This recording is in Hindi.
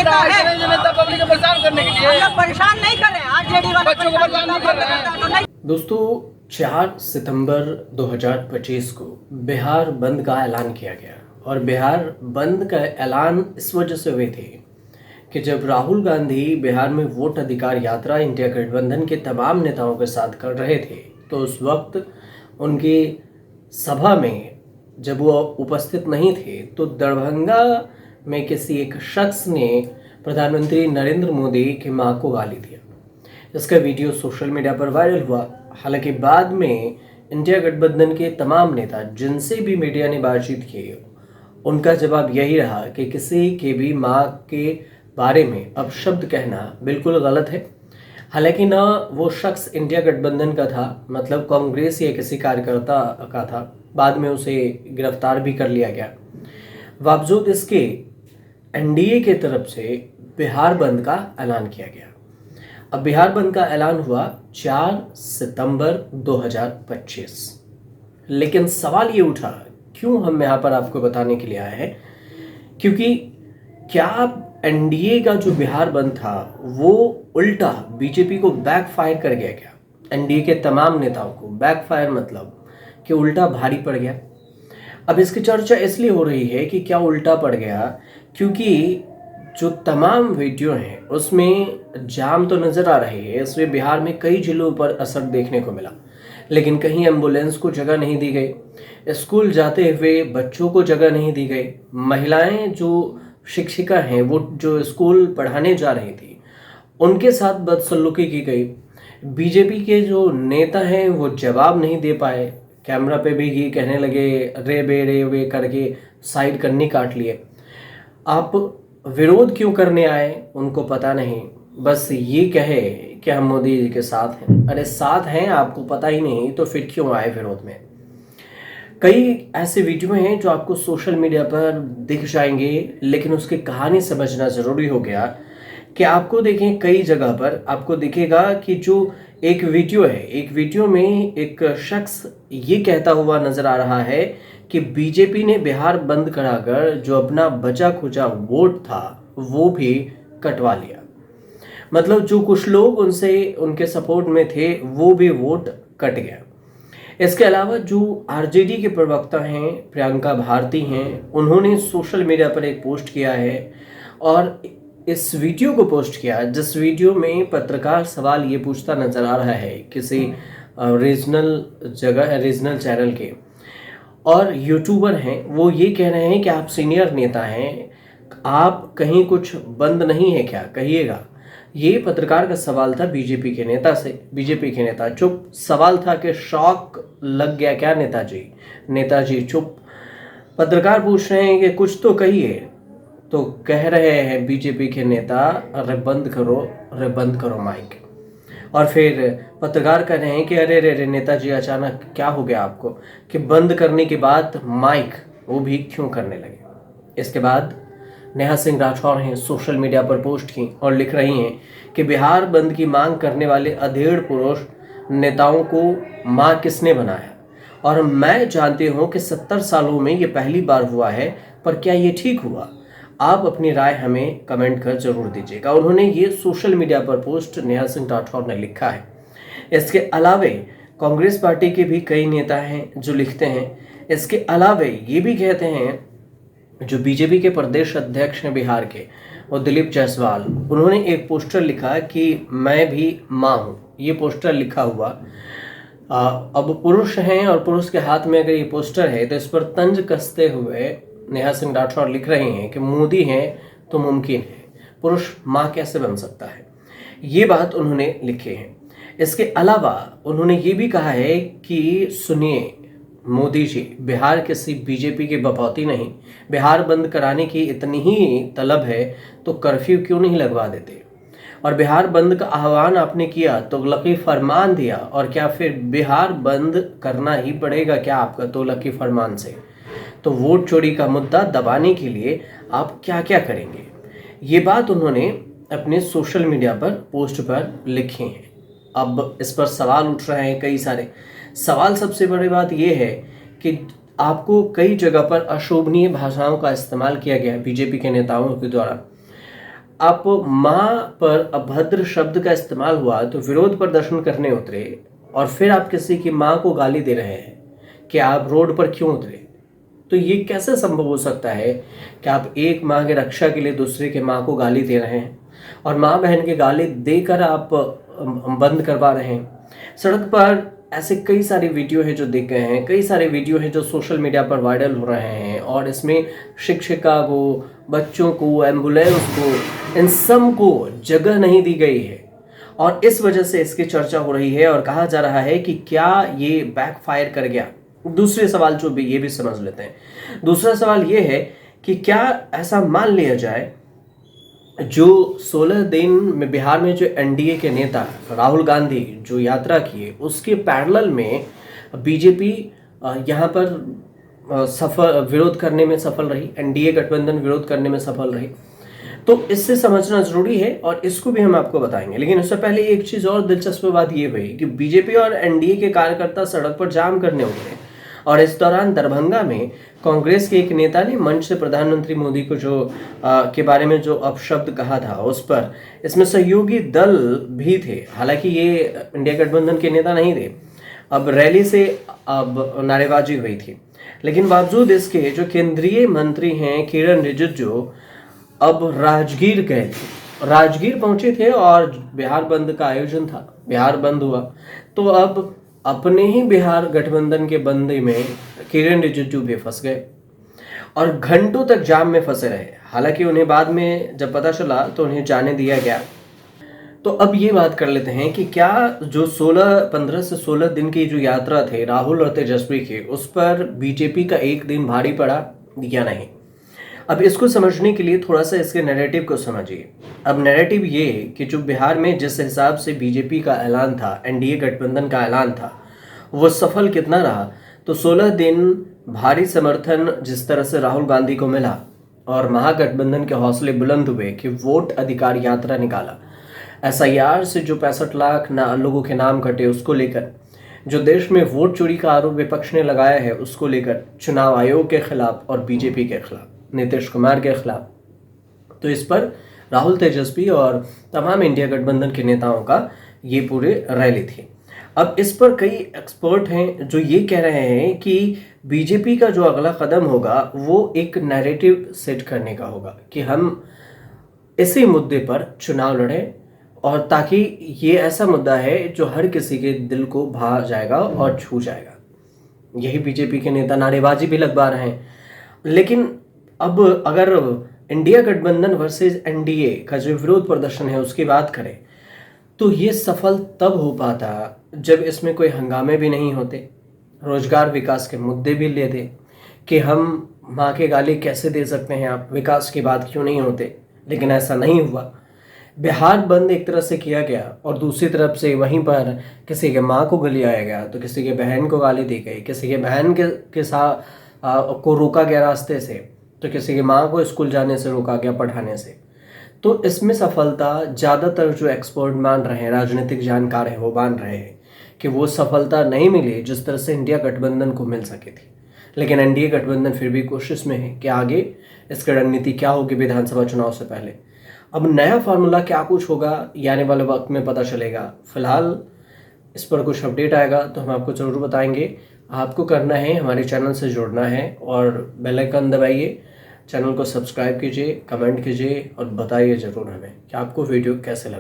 रहा है जनता पब्लिक को परेशान करने के लिए। हम लोग परेशान नहीं कर रहे हैं, आरजेडी वाले बच्चों को परेशान नहीं कर रहे हैं। तो नहीं। दोस्तों 4 सितंबर 2025 को बिहार बंद का ऐलान किया गया और बिहार बंद का ऐलान इस वजह से हुए थे कि जब राहुल गांधी बिहार में वोट अधिकार यात्रा इंडिया गठबंधन के तमाम नेताओं के साथ कर रहे थे तो उस वक्त उनकी सभा में जब वो उपस्थित नहीं थे तो दरभंगा में किसी एक शख्स ने प्रधानमंत्री नरेंद्र मोदी की मां को गाली दिया। इसका वीडियो सोशल मीडिया पर वायरल हुआ। हालांकि बाद में इंडिया गठबंधन के तमाम नेता जिनसे भी मीडिया ने बातचीत की उनका जवाब यही रहा कि किसी के भी मां के बारे में अपशब्द कहना बिल्कुल गलत है। हालांकि ना वो शख्स इंडिया गठबंधन का था, मतलब कांग्रेस या किसी कार्यकर्ता का था। बाद में उसे गिरफ्तार भी कर लिया गया। बावजूद इसके एनडीए की तरफ से बिहार बंद का ऐलान किया गया। अब बिहार बंद का ऐलान हुआ 4 सितंबर 2025। लेकिन सवाल ये उठा, क्यों हम यहाँ पर आपको बताने के लिए आए हैं, क्योंकि क्या एनडीए का जो बिहार बंद था वो उल्टा बीजेपी को बैकफायर कर गया क्या? एनडीए के तमाम नेताओं को बैकफायर मतलब कि उल्टा भारी पड़ गया। अब इसकी चर्चा इसलिए हो रही है कि क्या उल्टा पड़ गया, क्योंकि जो तमाम वीडियो हैं उसमें जाम तो नज़र आ रही है। इसमें बिहार में कई जिलों पर असर देखने को मिला, लेकिन कहीं एम्बुलेंस को जगह नहीं दी गई, स्कूल जाते हुए बच्चों को जगह नहीं दी गई, महिलाएं जो शिक्षिका हैं वो जो स्कूल पढ़ाने जा रही थी उनके साथ बदसलूकी की गई। बीजेपी के जो नेता हैं वो जवाब नहीं दे पाए, कैमरा पे भी कहने लगे रे वे करके साइड करनी काट लिए। आप विरोध क्यों करने आए उनको पता नहीं, बस ये कहे कि हम मोदी जी के साथ हैं। अरे साथ हैं, आपको पता ही नहीं तो फिर क्यों आए विरोध में? कई ऐसे वीडियो हैं जो आपको सोशल मीडिया पर दिख जाएंगे, लेकिन उसकी कहानी समझना ज़रूरी हो गया कि आपको देखें कई जगह पर आपको दिखेगा कि जो एक वीडियो है, एक वीडियो में एक शख्स ये कहता हुआ नज़र आ रहा है कि बीजेपी ने बिहार बंद कराकर जो अपना बचा खुचा वोट था वो भी कटवा लिया। मतलब जो कुछ लोग उनसे उनके सपोर्ट में थे वो भी वोट कट गया। इसके अलावा जो आरजेडी के प्रवक्ता हैं प्रियंका भारती हैं, उन्होंने सोशल मीडिया पर एक पोस्ट किया है और इस वीडियो को पोस्ट किया जिस वीडियो में पत्रकार सवाल ये पूछता नजर आ रहा है किसी रीजनल जगह रीजनल चैनल के, और यूट्यूबर हैं वो ये कह रहे हैं कि आप सीनियर नेता हैं, आप कहीं कुछ बंद नहीं है क्या, कहिएगा। ये पत्रकार का सवाल था बीजेपी के नेता से। बीजेपी के नेता चुप। सवाल था कि शॉक लग गया क्या नेताजी? नेताजी चुप। पत्रकार पूछ रहे हैं कि कुछ तो कहिए, तो कह रहे हैं बीजेपी के नेता अरे बंद करो माइक। और फिर पत्रकार कह रहे हैं कि अरे रे नेताजी अचानक क्या हो गया आपको कि बंद करने के बाद माइक वो भी क्यों करने लगे? इसके बाद नेहा सिंह राठौर हैं सोशल मीडिया पर पोस्ट की और लिख रही हैं कि बिहार बंद की मांग करने वाले अधेड़ पुरुष नेताओं को मां किसने बनाया, और मैं जानती हूं कि 70 सालों में ये पहली बार हुआ है, पर क्या ये ठीक हुआ? आप अपनी राय हमें कमेंट कर जरूर दीजिएगा। उन्होंने ये सोशल मीडिया पर पोस्ट नेहा सिंह राठौर ने लिखा है। इसके अलावे कांग्रेस पार्टी के भी कई नेता हैं जो लिखते हैं। इसके अलावे ये भी कहते हैं जो बीजेपी के प्रदेश अध्यक्ष हैं बिहार के, और दिलीप जायसवाल, उन्होंने एक पोस्टर लिखा कि मैं भी माँ हूँ। ये पोस्टर लिखा हुआ अब पुरुष हैं और पुरुष के हाथ में अगर ये पोस्टर है तो इस पर तंज कसते हुए नेहा सिंह राठौर लिख रहे हैं कि मोदी हैं तो मुमकिन है, पुरुष माँ कैसे बन सकता है। ये बात उन्होंने लिखी है। इसके अलावा उन्होंने ये भी कहा है कि सुनिए मोदी जी, बिहार किसी बीजेपी के बपौती नहीं, बिहार बंद कराने की इतनी ही तलब है तो कर्फ्यू क्यों नहीं लगवा देते, और बिहार बंद का आह्वान आपने किया तो तोलकी फरमान दिया, और क्या फिर बिहार बंद करना ही पड़ेगा क्या आपका तोलकी फरमान से? तो वोट चोरी का मुद्दा दबाने के लिए आप क्या क्या करेंगे? ये बात उन्होंने अपने सोशल मीडिया पर पोस्ट पर लिखी है। अब इस पर सवाल उठ रहे हैं कई सारे सवाल। सबसे बड़ी बात यह है कि आपको कई जगह पर अशोभनीय भाषाओं का इस्तेमाल किया गया बीजेपी के नेताओं के द्वारा। आप माँ पर अभद्र शब्द का इस्तेमाल हुआ तो विरोध प्रदर्शन करने उतरे, और फिर आप किसी की माँ को गाली दे रहे हैं कि आप रोड पर क्यों उतरे। तो ये कैसे संभव हो सकता है कि आप एक माँ की रक्षा के लिए दूसरे के माँ को गाली दे रहे हैं, और माँ बहन की गाली देकर आप बंद करवा रहे हैं। सड़क पर ऐसे कई सारे वीडियो है जो देख गए हैं, कई सारे वीडियो है जो सोशल मीडिया पर वायरल हो रहे हैं, और इसमें शिक्षिका को, बच्चों को, एम्बुलेंस को, इन सब को जगह नहीं दी गई है, और इस वजह से इसकी चर्चा हो रही है और कहा जा रहा है कि क्या ये बैकफायर कर गया। दूसरे सवाल जो भी ये भी समझ लेते हैं। दूसरा सवाल ये है कि क्या ऐसा मान लिया जाए जो 16 दिन में बिहार में जो एनडीए के नेता राहुल गांधी जो यात्रा किए उसके पैरेलल में बीजेपी यहाँ पर सफल विरोध करने में सफल रही, एनडीए गठबंधन विरोध करने में सफल रही। तो इससे समझना जरूरी है और इसको भी हम आपको बताएंगे। लेकिन उससे पहले एक चीज और दिलचस्प बात ये हुई कि बीजेपी और एनडीए के कार्यकर्ता सड़क पर जाम करने उतरे, और इस दौरान दरभंगा में कांग्रेस के एक नेता ने मंच से प्रधानमंत्री मोदी को जो के बारे में जो अपशब्द कहा था उस पर, इसमें सहयोगी दल भी थे, हालांकि ये इंडिया गठबंधन के नेता नहीं थे। अब रैली से अब नारेबाजी हुई थी, लेकिन बावजूद इसके जो केंद्रीय मंत्री हैं किरण रिजिजू अब राजगीर गए थे, राजगीर पहुंचे थे और बिहार बंद का आयोजन था, बिहार बंद हुआ। तो अब अपने ही बिहार गठबंधन के बंदी में किरण रिजिजू भी फंस गए और घंटों तक जाम में फंसे रहे। हालांकि उन्हें बाद में जब पता चला तो उन्हें जाने दिया गया। तो अब ये बात कर लेते हैं कि क्या जो 15 से 16 दिन की जो यात्रा थे राहुल और तेजस्वी की, उस पर बीजेपी का एक दिन भारी पड़ा या नहीं। अब इसको समझने के लिए थोड़ा सा इसके नैरेटिव को समझिए। अब नैरेटिव ये कि जो बिहार में जिस हिसाब से बीजेपी का ऐलान था, एनडीए गठबंधन का ऐलान था, वो सफल कितना रहा। तो 16 दिन भारी समर्थन जिस तरह से राहुल गांधी को मिला और महागठबंधन के हौसले बुलंद हुए कि वोट अधिकार यात्रा निकाला, एसआईआर से जो 65 लाख लोगों के नाम कटे उसको लेकर, जो देश में वोट चोरी का आरोप विपक्ष ने लगाया है उसको लेकर, चुनाव आयोग के खिलाफ और बीजेपी के खिलाफ, नीतीश कुमार के खिलाफ, तो इस पर राहुल, तेजस्वी और तमाम इंडिया गठबंधन के नेताओं का ये पूरे रैली थी। अब इस पर कई एक्सपर्ट हैं जो ये कह रहे हैं कि बीजेपी का जो अगला कदम होगा वो एक नैरेटिव सेट करने का होगा कि हम इसी मुद्दे पर चुनाव लड़ें, और ताकि ये ऐसा मुद्दा है जो हर किसी के दिल को भा जाएगा और छू जाएगा। यही बीजेपी के नेता नारेबाजी भी लगवा रहे हैं। लेकिन अब अगर इंडिया गठबंधन वर्सेस एनडीए का जो विरोध प्रदर्शन है उसकी बात करें तो ये सफल तब हो पाता जब इसमें कोई हंगामे भी नहीं होते, रोजगार विकास के मुद्दे भी लेते कि हम माँ के गाली कैसे दे सकते हैं आप, विकास की बात क्यों नहीं होते। लेकिन ऐसा नहीं हुआ। बिहार बंद एक तरह से किया गया और दूसरी तरफ से वहीं पर किसी के माँ को गलियाया गया, तो किसी के बहन को गाली दी गई, किसी के बहन के साथ को रोका गया रास्ते से, तो किसी की माँ को स्कूल जाने से रोका गया, पढ़ाने से। तो इसमें सफलता ज़्यादातर जो एक्सपर्ट मान रहे हैं, राजनीतिक जानकार हैं, वो मान रहे हैं कि वो सफलता नहीं मिली जिस तरह से इंडिया गठबंधन को मिल सकी थी। लेकिन एनडीए गठबंधन फिर भी कोशिश में है कि आगे इसकी रणनीति क्या होगी विधानसभा चुनाव से पहले। अब नया फार्मूला क्या कुछ होगा ये आने वाले वक्त में पता चलेगा। फिलहाल इस पर कुछ अपडेट आएगा तो हम आपको ज़रूर बताएंगे। आपको करना है हमारे चैनल से जुड़ना है और बेल आइकन दबाइए, चैनल को सब्सक्राइब कीजिए, कमेंट कीजिए और बताइए ज़रूर हमें कि आपको वीडियो कैसे लगा।